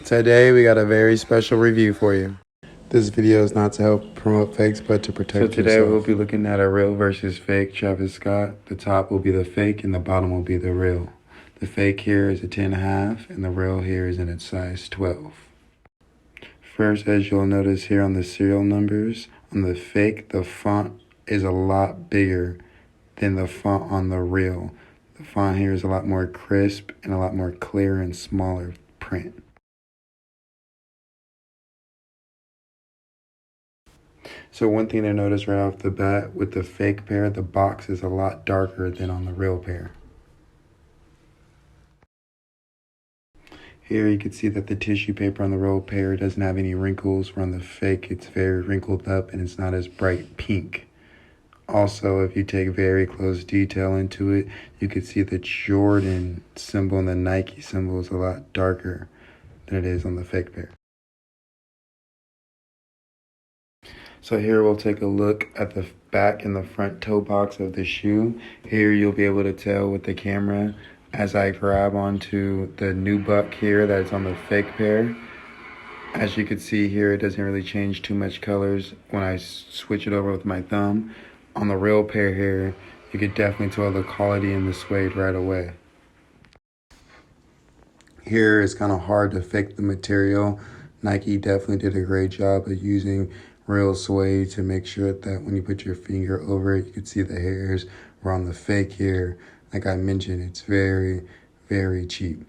Today we got a very special review for you. This video is not to help promote fakes, but to protect yourself. So today we'll be looking at a real versus fake Travis Scott. The top will be the fake and the bottom will be the real. The fake here is a 10.5 and the real here is in its size 12. First, as you'll notice here on the serial numbers, on the fake, the font is a lot bigger than the font on the real. The font here is a lot more crisp and a lot more clear and smaller print. So one thing to notice right off the bat, with the fake pair, the box is a lot darker than on the real pair. Here you can see that the tissue paper on the real pair doesn't have any wrinkles, where on the fake it's very wrinkled up and it's not as bright pink. Also, if you take very close detail into it, you can see the Jordan symbol and the Nike symbol is a lot darker than it is on the fake pair. So here we'll take a look at the back and the front toe box of the shoe. Here you'll be able to tell with the camera as I grab onto the nubuck here that's on the fake pair. As you can see here, it doesn't really change too much colors when I switch it over with my thumb. On the real pair here, you could definitely tell the quality in the suede right away. Here it's kind of hard to fake the material. Nike definitely did a great job of using real suede to make sure that when you put your finger over it, you can see the hairs. Where on the fake here, like I mentioned, it's very, very cheap.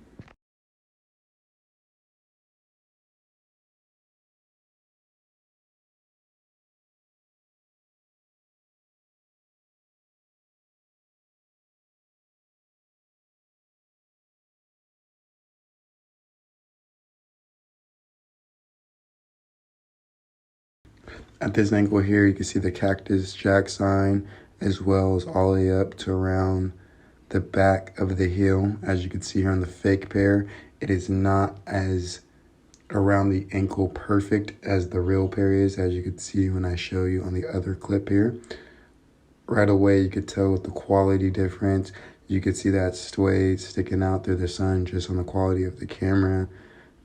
At this angle here, you can see the Cactus Jack sign, as well as all the way up to around the back of the heel. As you can see here on the fake pair, it is not as around the ankle perfect as the real pair is, as you can see when I show you on the other clip here. Right away, you could tell with the quality difference. You could see that suede sticking out through the sun just on the quality of the camera.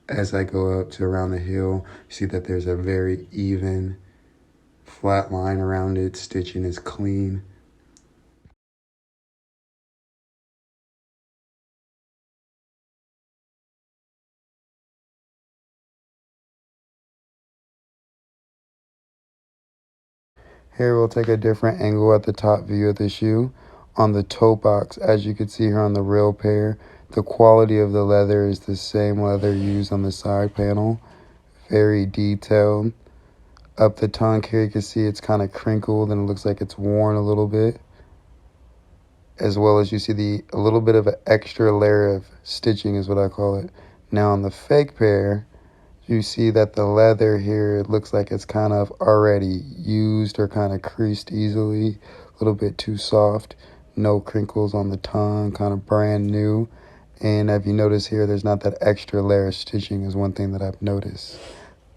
As I go up to around the heel, you see that there's a very even flat line around it. Stitching is clean. Here we'll take a different angle at the top view of the shoe. On the toe box, as you can see here on the real pair, the quality of the leather is the same leather used on the side panel. Very detailed. Up the tongue here, you can see it's kind of crinkled and it looks like it's worn a little bit. As well as you see a little bit of an extra layer of stitching is what I call it. Now on the fake pair, you see that the leather here, it looks like it's kind of already used or kind of creased easily. A little bit too soft. No crinkles on the tongue, kind of brand new. And if you notice here, there's not that extra layer of stitching is one thing that I've noticed.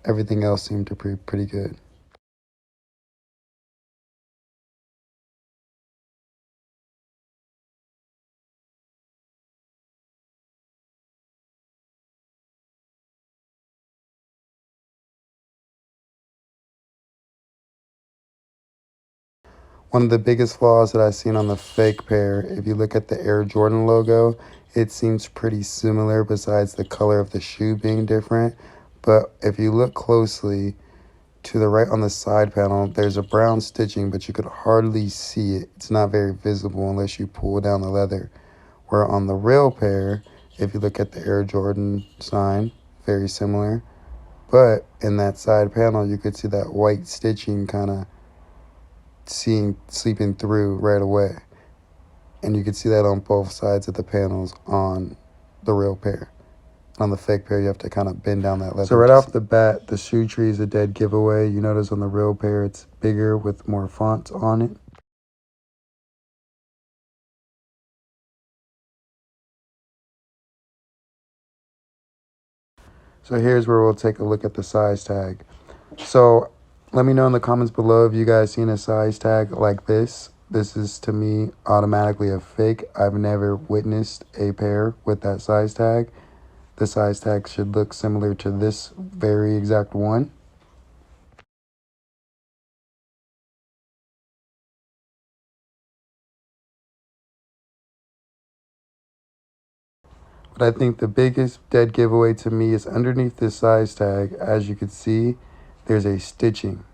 Everything else seemed to be pretty good. One of the biggest flaws that I've seen on the fake pair, if you look at the Air Jordan logo, it seems pretty similar besides the color of the shoe being different. But if you look closely to the right on the side panel, there's a brown stitching, but you could hardly see it. It's not very visible unless you pull down the leather. Where on the real pair, if you look at the Air Jordan sign, very similar. But in that side panel, you could see that white stitching kind of sleeping through right away. And you can see that on both sides of the panels on the real pair. On the fake pair, you have to kind of bend down that leather. So right off the bat, the shoe tree is a dead giveaway. You notice on the real pair, it's bigger with more fonts on it. So here's where we'll take a look at the size tag. So let me know in the comments below if you guys seen a size tag like this. This is, to me, automatically a fake. I've never witnessed a pair with that size tag. The size tag should look similar to this very exact one. But I think the biggest dead giveaway to me is underneath this size tag. As you can see, there's a stitching.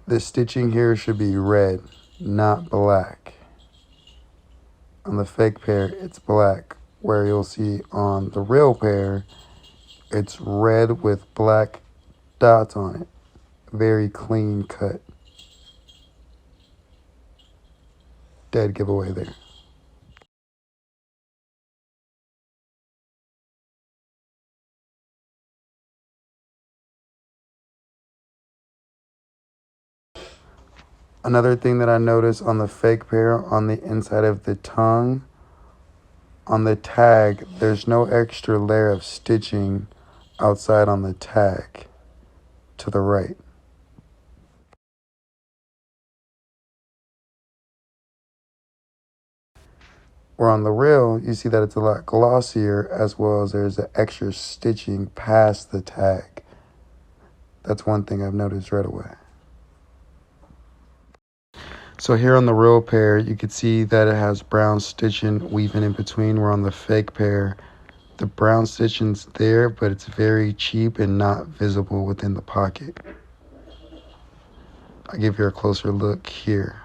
The stitching here should be red, not black. On the fake pair, it's black, where you'll see on the real pair, it's red with black dots on it. Very clean cut. Dead giveaway there. Another thing that I noticed on the fake pair, on the inside of the tongue, on the tag, there's no extra layer of stitching outside on the tag to the right. Where on the real, you see that it's a lot glossier, as well as there's an extra stitching past the tag. That's one thing I've noticed right away. So here on the real pair, you can see that it has brown stitching weaving in between, where on the fake pair, the brown stitching's there, but it's very cheap and not visible within the pocket. I'll give you a closer look here.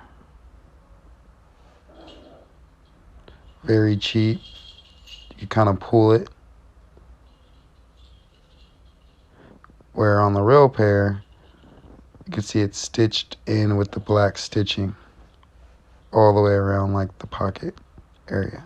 Very cheap. You kind of pull it. Where on the real pair, you can see it's stitched in with the black stitching all the way around like the pocket area.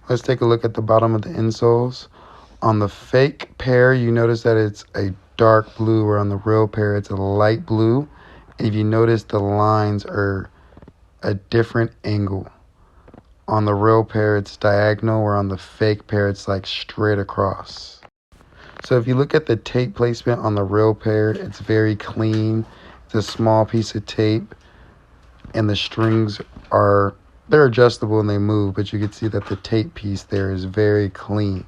Let's take a look at the bottom of the insoles. On the fake pair, you notice that it's a dark blue, where on the real pair, it's a light blue. And if you notice, the lines are a different angle. On the real pair, it's diagonal, where on the fake pair, it's like straight across. So if you look at the tape placement on the real pair, it's very clean. It's a small piece of tape, and the strings they're adjustable and they move, but you can see that the tape piece there is very clean,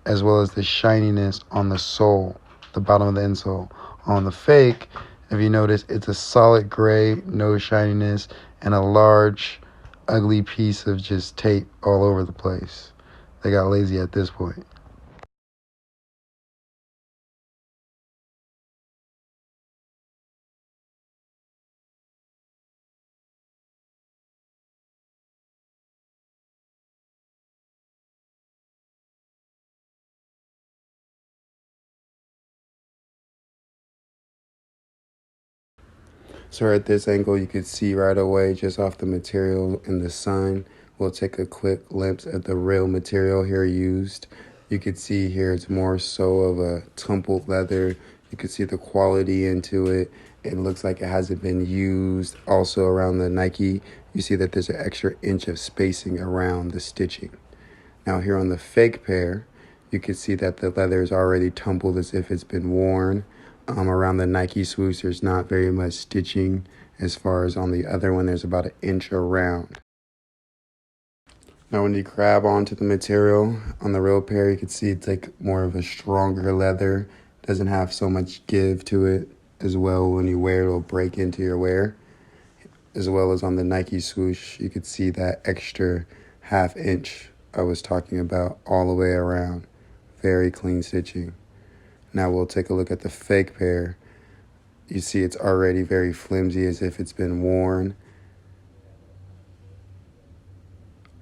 as well as the shininess on the sole, the bottom of the insole. On the fake, if you notice, it's a solid gray, no shininess, and a large, ugly piece of just tape all over the place. They got lazy at this point. So at this angle, you can see right away, just off the material in the sun. We'll take a quick glimpse at the real material here used. You can see here it's more so of a tumbled leather. You can see the quality into it. It looks like it hasn't been used. Also around the Nike, you see that there's an extra inch of spacing around the stitching. Now here on the fake pair, you can see that the leather is already tumbled as if it's been worn. Around the Nike swoosh, there's not very much stitching, as far as on the other one, there's about an inch around. Now when you grab onto the material on the real pair, you can see it's like more of a stronger leather. Doesn't have so much give to it as well. When you wear it, it'll break into your wear. As well as on the Nike swoosh, you could see that extra ½ inch I was talking about all the way around. Very clean stitching. Now we'll take a look at the fake pair. You see it's already very flimsy, as if it's been worn.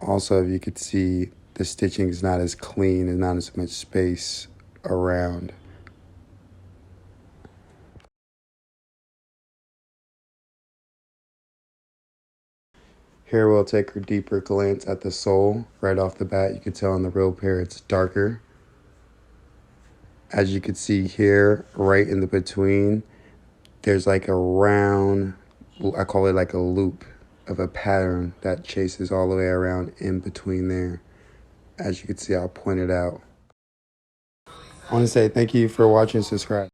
Also, if you could see, the stitching is not as clean and not as much space around. Here we'll take a deeper glance at the sole. Right off the bat, you can tell in the real pair it's darker. As you can see here, right in the between, there's like a round, I call it like a loop of a pattern that chases all the way around in between there. As you can see, I'll point it out. I want to say thank you for watching and subscribe.